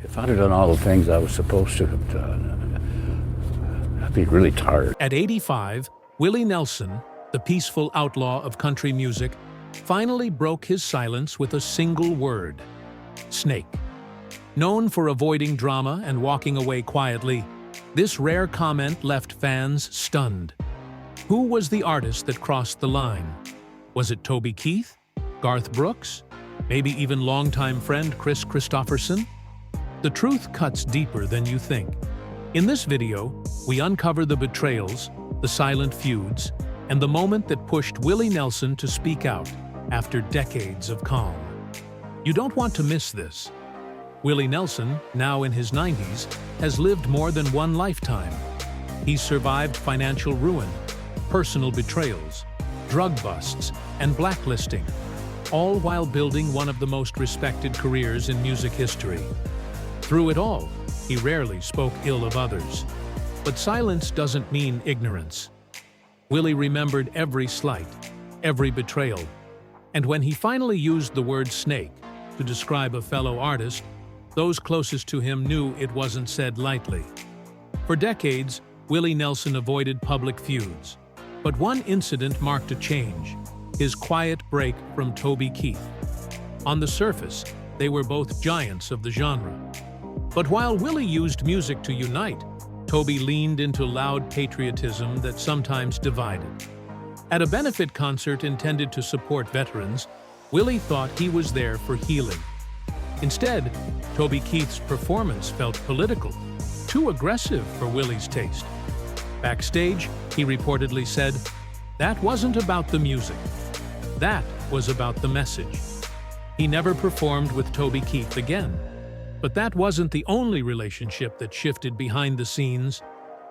If I'd have done all the things I was supposed to have done, I'd be really tired. At 85, Willie Nelson, the peaceful outlaw of country music, finally broke his silence with a single word: snake. Known for avoiding drama and walking away quietly, this rare comment left fans stunned. Who was the artist that crossed the line? Was it Toby Keith? Garth Brooks? Maybe even longtime friend Kris Kristofferson? The truth cuts deeper than you think. In this video, we uncover the betrayals, the silent feuds, and the moment that pushed Willie Nelson to speak out after decades of calm. You don't want to miss this. Willie Nelson, now in his 90s, has lived more than one lifetime. He's survived financial ruin, personal betrayals, drug busts, and blacklisting, all while building one of the most respected careers in music history. Through it all, he rarely spoke ill of others. But silence doesn't mean ignorance. Willie remembered every slight, every betrayal, and when he finally used the word snake to describe a fellow artist, those closest to him knew it wasn't said lightly. For decades, Willie Nelson avoided public feuds. But one incident marked a change: his quiet break from Toby Keith. On the surface, they were both giants of the genre. But while Willie used music to unite, Toby leaned into loud patriotism that sometimes divided. At a benefit concert intended to support veterans, Willie thought he was there for healing. Instead, Toby Keith's performance felt political, too aggressive for Willie's taste. Backstage, he reportedly said, "That wasn't about the music. That was about the message." He never performed with Toby Keith again. But that wasn't the only relationship that shifted behind the scenes.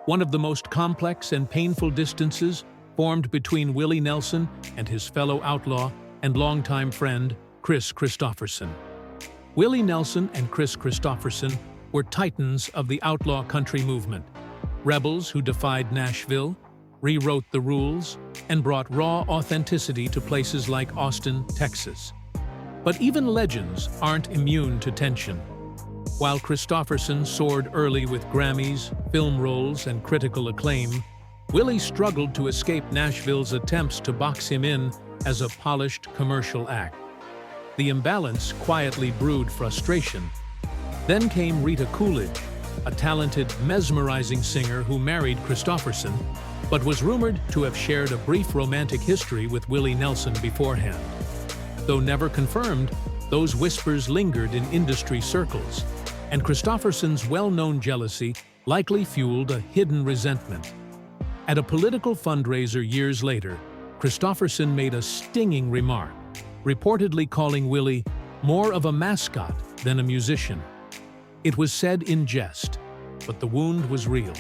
One of the most complex and painful distances formed between Willie Nelson and his fellow outlaw and longtime friend, Kris Kristofferson. Willie Nelson and Kris Kristofferson were titans of the outlaw country movement, rebels who defied Nashville, rewrote the rules, and brought raw authenticity to places like Austin, Texas. But even legends aren't immune to tension. While Kristofferson soared early with Grammys, film roles, and critical acclaim, Willie struggled to escape Nashville's attempts to box him in as a polished commercial act. The imbalance quietly brewed frustration. Then came Rita Coolidge, a talented, mesmerizing singer who married Kristofferson, but was rumored to have shared a brief romantic history with Willie Nelson beforehand. Though never confirmed, those whispers lingered in industry circles, and Kristofferson's well-known jealousy likely fueled a hidden resentment. At a political fundraiser years later, Kristofferson made a stinging remark, reportedly calling Willie more of a mascot than a musician. It was said in jest, but the wound was real.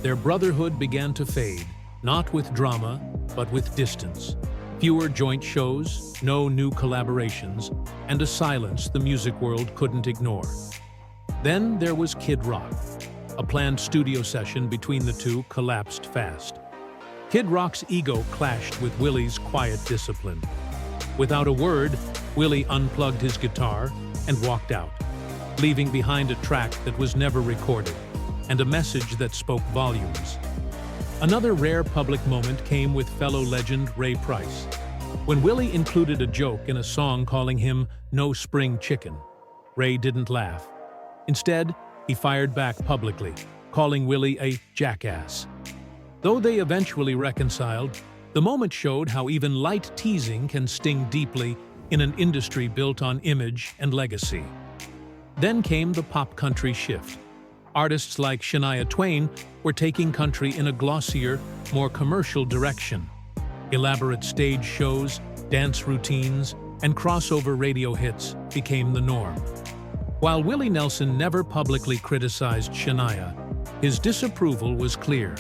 Their brotherhood began to fade, not with drama, but with distance. Fewer joint shows, no new collaborations, and a silence the music world couldn't ignore. Then there was Kid Rock. A planned studio session between the two collapsed fast. Kid Rock's ego clashed with Willie's quiet discipline. Without a word, Willie unplugged his guitar and walked out, leaving behind a track that was never recorded, and a message that spoke volumes. Another rare public moment came with fellow legend Ray Price. When Willie included a joke in a song calling him "No Spring Chicken," Ray didn't laugh. Instead, he fired back publicly, calling Willie a jackass. Though they eventually reconciled, the moment showed how even light teasing can sting deeply in an industry built on image and legacy. Then came the pop country shift. Artists like Shania Twain were taking country in a glossier, more commercial direction. Elaborate stage shows, dance routines, and crossover radio hits became the norm. While Willie Nelson never publicly criticized Shania, his disapproval was clear.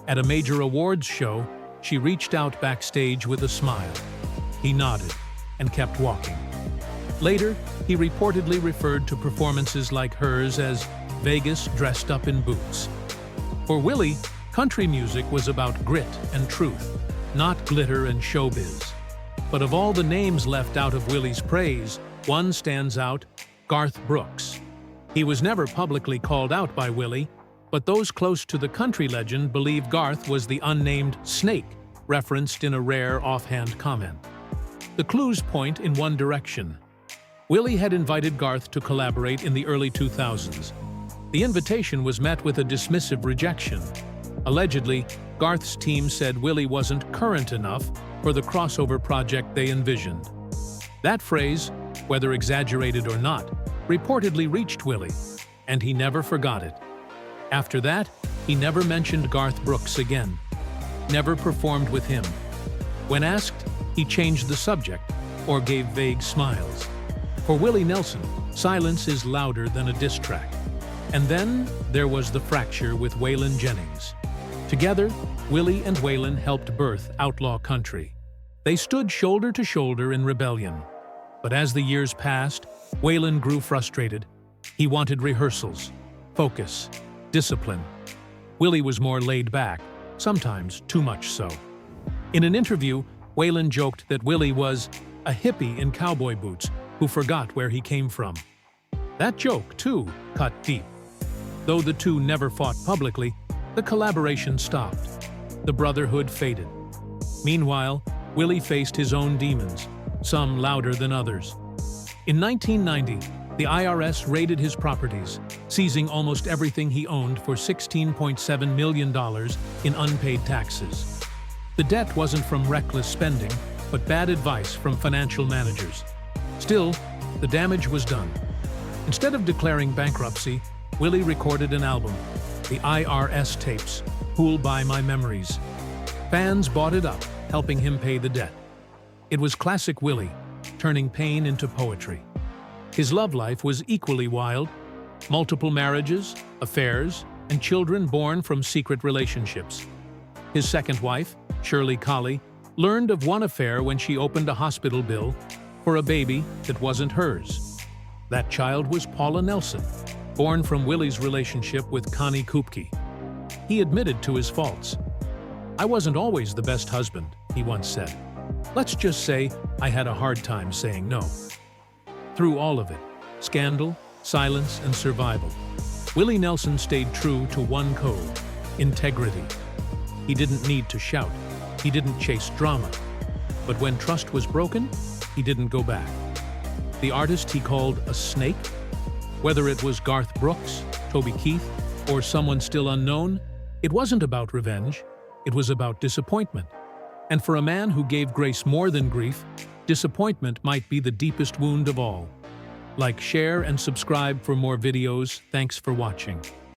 At a major awards show, she reached out backstage with a smile. He nodded and kept walking. Later, he reportedly referred to performances like hers as Vegas dressed up in boots. For Willie, country music was about grit and truth, not glitter and showbiz. But of all the names left out of Willie's praise, one stands out: Garth Brooks. He was never publicly called out by Willie, but those close to the country legend believe Garth was the unnamed Snake, referenced in a rare offhand comment. The clues point in one direction. Willie had invited Garth to collaborate in the early 2000s. The invitation was met with a dismissive rejection. Allegedly, Garth's team said Willie wasn't current enough for the crossover project they envisioned. That phrase, whether exaggerated or not, reportedly reached Willie, and he never forgot it. After that, he never mentioned Garth Brooks again, never performed with him. When asked, he changed the subject or gave vague smiles. For Willie Nelson, silence is louder than a diss track. And then there was the fracture with Waylon Jennings. Together, Willie and Waylon helped birth outlaw country. They stood shoulder to shoulder in rebellion. But as the years passed, Waylon grew frustrated. He wanted rehearsals, focus, discipline. Willie was more laid back, sometimes too much so. In an interview, Waylon joked that Willie was a hippie in cowboy boots who forgot where he came from. That joke, too, cut deep. Though the two never fought publicly, the collaboration stopped. The brotherhood faded. Meanwhile, Willie faced his own demons, some louder than others. In 1990, the IRS raided his properties, seizing almost everything he owned for $16.7 million in unpaid taxes. The debt wasn't from reckless spending, but bad advice from financial managers. Still, the damage was done. Instead of declaring bankruptcy, Willie recorded an album, the IRS Tapes, Who'll Buy My Memories. Fans bought it up, helping him pay the debt. It was classic Willie, turning pain into poetry. His love life was equally wild. Multiple marriages, affairs, and children born from secret relationships. His second wife, Shirley Colley, learned of one affair when she opened a hospital bill for a baby that wasn't hers. That child was Paula Nelson, born from Willie's relationship with Connie Kupke. He admitted to his faults. "I wasn't always the best husband," he once said. "Let's just say I had a hard time saying no." Through all of it, scandal, silence, and survival, Willie Nelson stayed true to one code: integrity. He didn't need to shout. He didn't chase drama. But when trust was broken, he didn't go back. The artist he called a snake? Whether it was Garth Brooks, Toby Keith, or someone still unknown, it wasn't about revenge. It was about disappointment. And for a man who gave grace more than grief, disappointment might be the deepest wound of all. Like, share, and subscribe for more videos. Thanks for watching.